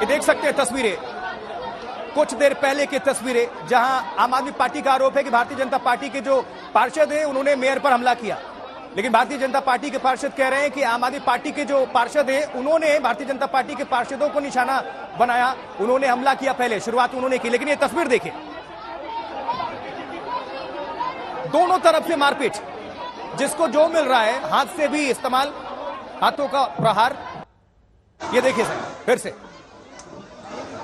ये देख सकते हैं तस्वीरें, कुछ देर पहले की तस्वीरें, जहां आम आदमी पार्टी का आरोप है कि भारतीय जनता पार्टी के जो पार्षद हैं उन्होंने मेयर पर हमला किया। लेकिन भारतीय जनता पार्टी के पार्षद कह रहे हैं कि आम आदमी पार्टी के जो पार्षद हैं उन्होंने भारतीय जनता पार्टी के पार्षदों को निशाना बनाया, उन्होंने हमला किया, पहले शुरुआत उन्होंने की। लेकिन ये तस्वीर देखिए, दोनों तरफ से मारपीट, जिसको जो मिल रहा है, हाथ से भी इस्तेमाल, हाथों का प्रहार। ये देखिए सर, फिर से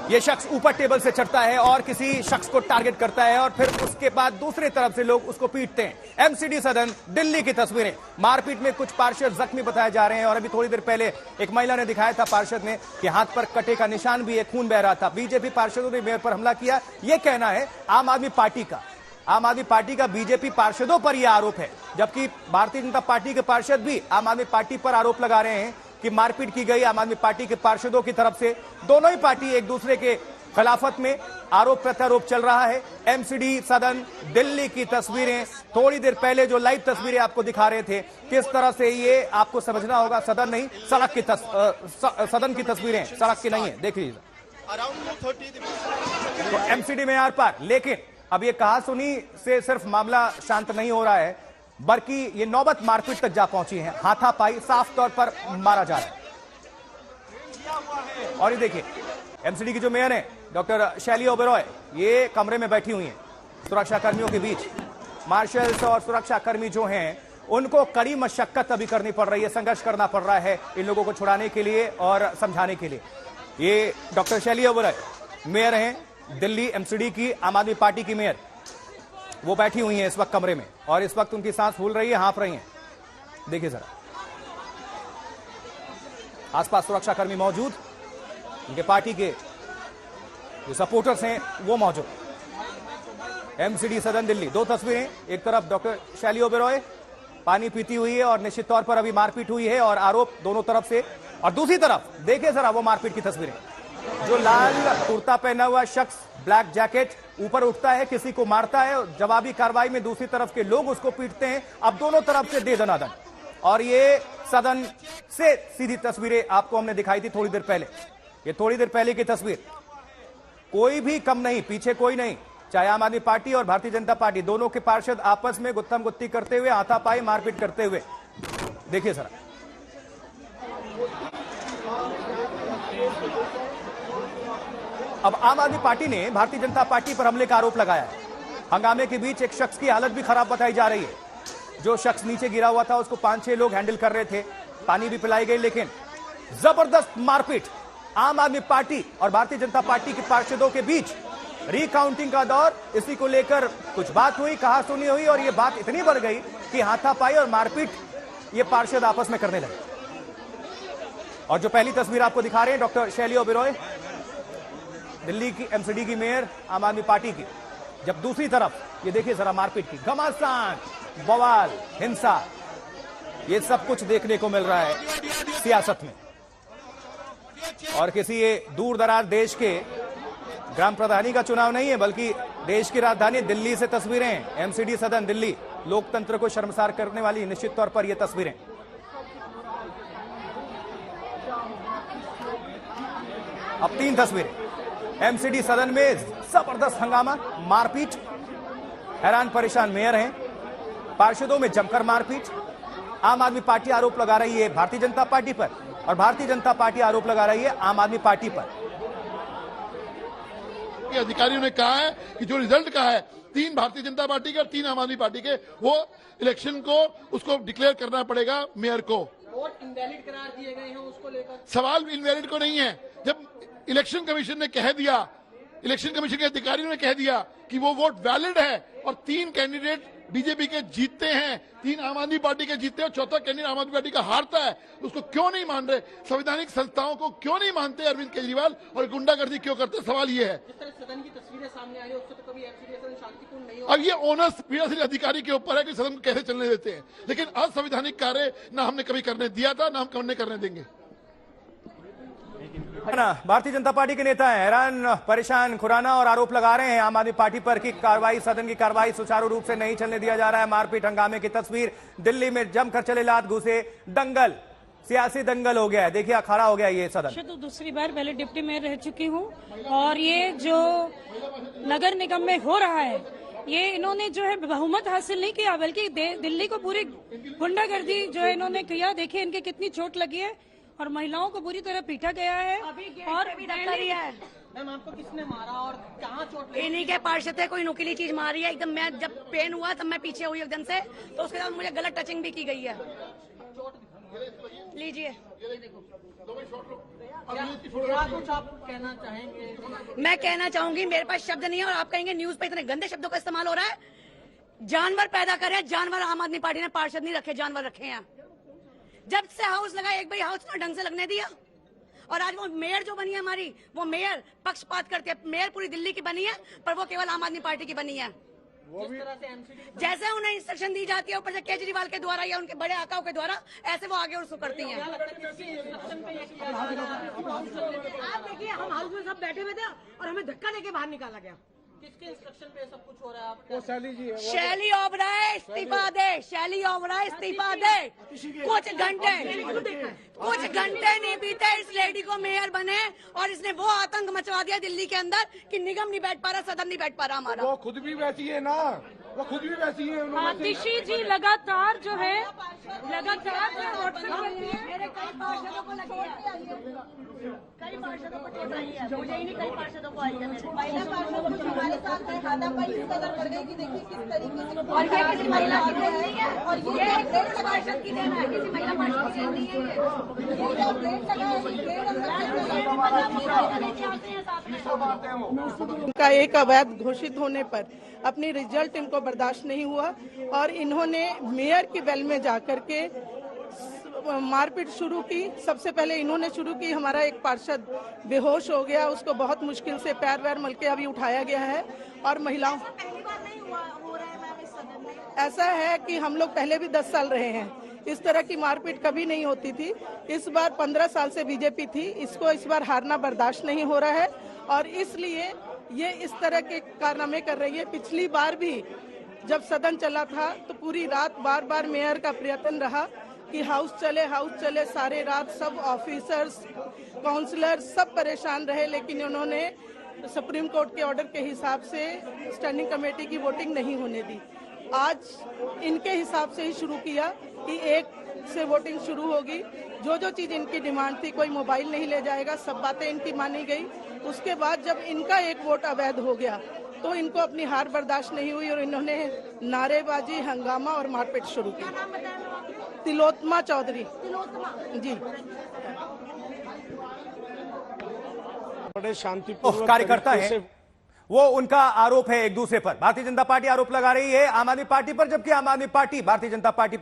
ये शख्स ऊपर टेबल से चढ़ता है और किसी शख्स को टारगेट करता है और फिर उसके बाद दूसरी तरफ से लोग उसको पीटते हैं। एमसीडी सदन दिल्ली की तस्वीरें, मारपीट में कुछ पार्षद जख्मी बताए जा रहे हैं और अभी थोड़ी देर पहले एक महिला ने दिखाया था, पार्षद ने, कि हाथ पर कटे का निशान भी है, खून बह रहा था। बीजेपी पार्षदों ने मेयर पर हमला किया, यह कहना है आम आदमी पार्टी का। आम आदमी पार्टी का बीजेपी पार्षदों पर यह आरोप है, जबकि भारतीय जनता पार्टी के पार्षद भी आम आदमी पार्टी पर आरोप लगा रहे हैं कि मारपीट की गई आम आदमी पार्टी के पार्षदों की तरफ से। दोनों ही पार्टी एक दूसरे के खिलाफत में आरोप प्रत्यारोप चल रहा है। एमसीडी सदन दिल्ली की तस्वीरें, थोड़ी देर पहले जो लाइव तस्वीरें आपको दिखा रहे थे, किस तरह से ये आपको समझना होगा, सदन नहीं, सड़क की सदन की तस्वीरें, सड़क की नहीं है, देख लीजिए। तो एमसीडी में आर पार। लेकिन अब ये कहा सुनी से सिर्फ मामला शांत नहीं हो रहा है, बल्कि ये नौबत मारपीट तक जा पहुंची है। हाथापाई साफ तौर पर मारा जा रहा है। और ये देखिए, एमसीडी की जो मेयर है डॉक्टर शैली ओबेरॉय, ये कमरे में बैठी हुई हैं सुरक्षा कर्मियों के बीच। मार्शल्स और सुरक्षा कर्मी जो हैं उनको कड़ी मशक्कत अभी करनी पड़ रही है, संघर्ष करना पड़ रहा है इन लोगों को छुड़ाने के लिए और समझाने के लिए। ये डॉक्टर शैली ओबेरॉय मेयर हैं दिल्ली एमसीडी की, आम आदमी पार्टी की मेयर, वो बैठी हुई हैं इस वक्त कमरे में और इस वक्त उनकी सांस फूल रही है, हाँफ रही हैं। देखिए जरा, आसपास सुरक्षा कर्मी मौजूद, उनके पार्टी के जो सपोर्टर्स हैं वो मौजूद। एमसीडी सदन दिल्ली, दो तस्वीरें, एक तरफ डॉक्टर शैली ओबेरॉय पानी पीती हुई है और निश्चित तौर पर अभी मारपीट हुई है और आरोप दोनों तरफ से, और दूसरी तरफ देखिए जरा वो मारपीट की तस्वीरें, जो लाल कुर्ता पहना हुआ शख्स, ब्लैक जैकेट, ऊपर उठता है, किसी को मारता है, जवाबी कार्रवाई में दूसरी तरफ के लोग उसको पीटते हैं। अब दोनों तरफ से दे दनादन। और ये सदन से सीधी तस्वीरें आपको हमने दिखाई थी थोड़ी देर पहले, ये थोड़ी देर पहले की तस्वीर। कोई भी कम नहीं, पीछे कोई नहीं, चाहे आम आदमी पार्टी और भारतीय जनता पार्टी, दोनों के पार्षद आपस में गुत्थम गुत्ती करते हुए, हाथापाई मारपीट करते हुए। देखिए जरा, अब आम आदमी पार्टी ने भारतीय जनता पार्टी पर हमले का आरोप लगाया है। हंगामे के बीच एक शख्स की हालत भी खराब बताई जा रही है। जो शख्स नीचे गिरा हुआ था उसको 5-6 लोग हैंडल कर रहे थे, पानी भी पिलाई गई, लेकिन जबरदस्त मारपीट आम आदमी पार्टी और भारतीय जनता पार्टी के पार्षदों के बीच। रिकाउंटिंग का दौर, इसी को लेकर कुछ बात हुई, कहा सुनी हुई और यह बात इतनी बढ़ गई कि हाथापाई और मारपीट ये पार्षद आपस में करने लगे। और जो पहली तस्वीर आपको दिखा रहे हैं डॉक्टर शैली ओबेरॉय दिल्ली की एमसीडी की मेयर आम आदमी पार्टी की, जब दूसरी तरफ ये देखिए जरा मारपीट की, घमासान, बवाल, हिंसा, ये सब कुछ देखने को मिल रहा है सियासत में। और किसी ये दूर दराज देश के ग्राम प्रधानी का चुनाव नहीं है, बल्कि देश की राजधानी दिल्ली से तस्वीरें हैं। एमसीडी सदन दिल्ली, लोकतंत्र को शर्मसार करने वाली निश्चित तौर पर ये तस्वीरें। अब 3 तस्वीरें, एमसीडी सदन में जबरदस्त हंगामा, मारपीट, हैरान परेशान मेयर हैं, पार्षदों में जमकर मारपीट। आम आदमी पार्टी आरोप लगा रही है भारतीय जनता पार्टी पर और भारतीय जनता पार्टी आरोप लगा रही है आम आदमी पार्टी पर। अधिकारियों ने कहा है कि जो रिजल्ट का है 3 भारतीय जनता पार्टी के और 3 आम आदमी पार्टी के, वो इलेक्शन को उसको डिक्लेयर करना पड़ेगा मेयर को। वोट इनवैलिड करार दिए गए हैं, उसको लेकर सवाल इनवैलिड को नहीं है। जब इलेक्शन कमीशन ने कह दिया, इलेक्शन कमीशन के अधिकारियों ने कह दिया कि वो वोट वैलिड है और 3 कैंडिडेट बीजेपी के जीतते हैं, 3 आम आदमी पार्टी के जीतते हैं और 4था कैंडिडेट आम आदमी पार्टी का हारता है, उसको क्यों नहीं मान रहे? संवैधानिक संस्थाओं को क्यों नहीं मानते अरविंद केजरीवाल और गुंडागर्दी क्यों करते? सवाल ये है। जिस तरह सदन की तस्वीरें सामने आई, उससे तो कभी एमसीडी सदन शांतिपूर्ण नहीं हो। अब ये ओनर्स पीठासीन अधिकारी के ऊपर है कि सदन कैसे चलने देते हैं, लेकिन असंवैधानिक कार्य ना हमने कभी करने दिया था, ना हम करने देंगे। भारतीय जनता पार्टी के नेता हैं हैरान परेशान, खुराना और आरोप लगा रहे हैं आम आदमी पार्टी पर कि कार्रवाई, सदन की कार्रवाई सुचारू रूप से नहीं चलने दिया जा रहा है। मारपीट हंगामे की तस्वीर, दिल्ली में जमकर चले लात घुसे दंगल, सियासी दंगल हो गया है। देखिए अखाड़ा हो गया ये सदन। तो दूसरी बार पहले डिप्टी मेयर रह चुकी हूँ और ये जो नगर निगम में हो रहा है, ये इन्होंने जो है बहुमत हासिल नहीं किया, बल्कि दिल्ली को पूरी गुंडागर्दी जो है इन्होंने किया। देखिए इनके कितनी चोट लगी है और महिलाओं को बुरी तरह पीटा गया है। और मैम आपको किसने मारा और कहाँ चोट लगी? इन्हीं के पार्षद थे, कोई नुकीली चीज मारी है एकदम। मैं जब पेन हुआ तब मैं पीछे हुई एकदम से, तो उसके बाद मुझे गलत टचिंग भी की गई है। लीजिए, क्या कुछ आप कहना चाहेंगे? मैं कहना चाहूंगी, मेरे पास शब्द नहीं है और आप कहेंगे न्यूज पे इतने गंदे शब्दों का इस्तेमाल हो रहा है। जानवर पैदा करे, जानवर आम आदमी पार्टी ने पार्षद नहीं रखे, जानवर रखे हैं। जब से हाउस लगा एक बार हाउस ने ढंग से लगने दिया। और आज वो मेयर जो बनी है हमारी, वो मेयर पक्षपात करते हैं। मेयर पूरी दिल्ली की बनी है पर वो केवल आम आदमी पार्टी की बनी है। जैसे उन्हें इंस्ट्रक्शन दी जाती है ऊपर से केजरीवाल के द्वारा या उनके बड़े आकाओं के द्वारा, ऐसे वो आगे उसको करती हैं। आप देखिए, हम हाउस में सब बैठे हुए थे और हमें धक्का देके बाहर निकाला गया। किसके इंस्ट्रक्शन पे सब कुछ हो रहा है? वो शैली जी है। शैली ओबराय इस्तीफा दे, शैली ओबराय इस्तीफा दे। कुछ घंटे नहीं बीते इस लेडी को मेयर बने और इसने वो आतंक मचवा दिया दिल्ली के अंदर कि निगम नहीं बैठ पा रहा, सदन नहीं बैठ पा रहा हमारा। वो खुद भी वैसी है ना, वो खुद भी वैसी है। आतिशी जी लगातार जो है लगातार व्हाट्सएप करती है। मेरे कई पार्षदों को लगी है, कई पार्षदों को चोट आई है, मुझे ही नहीं कई पार्षदों को आई है। महिला पार्षद कुछ हमारे साथ है, हाथापाई इस कदर बढ़ गई कि देखिए किस तरीके से। और ये किसी महिला की देन नहीं है, और ये एक पार्षद की देन है, किसी महिला पार्षद की देन नहीं है। ये जो गेट लगा है, ये गेट का एक अवैध घोषित होने पर अपनी रिजल्ट इनको बर्दाश्त नहीं हुआ और इन्होंने मेयर की वेल में जाकर के मारपीट शुरू की। सबसे पहले इन्होंने शुरू की, हमारा एक पार्षद बेहोश हो गया, उसको बहुत मुश्किल से पैर वैर मल के अभी उठाया गया है। और महिलाओं, ऐसा है कि हम लोग पहले भी 10 साल रहे हैं, इस तरह की मारपीट कभी नहीं होती थी। इस बार 15 साल से बीजेपी थी, इसको इस बार हारना बर्दाश्त नहीं हो रहा है और इसलिए ये इस तरह के कारनामे कर रही है। पिछली बार भी जब सदन चला था तो पूरी रात बार बार मेयर का प्रयत्न रहा कि हाउस चले, सारे रात सब ऑफिसर्स, काउंसलर सब परेशान रहे, लेकिन उन्होंने सुप्रीम कोर्ट के ऑर्डर के हिसाब से स्टैंडिंग कमेटी की वोटिंग नहीं होने दी। आज इनके हिसाब से ही शुरू किया कि 1 से वोटिंग शुरू होगी। जो जो चीज इनकी डिमांड थी, कोई मोबाइल नहीं ले जाएगा, सब बातें इनकी मानी गई। उसके बाद जब इनका एक वोट अवैध हो गया तो इनको अपनी हार बर्दाश्त नहीं हुई और इन्होंने नारेबाजी, हंगामा और मारपीट शुरू की। तिलोत्तमा चौधरी जी। बड़े शांतिपूर्वक कार्यकर्ता है, वो उनका आरोप है एक दूसरे पर। भारतीय जनता पार्टी आरोप लगा रही है आम आदमी पार्टी पर, जबकि आम आदमी पार्टी भारतीय जनता पार्टी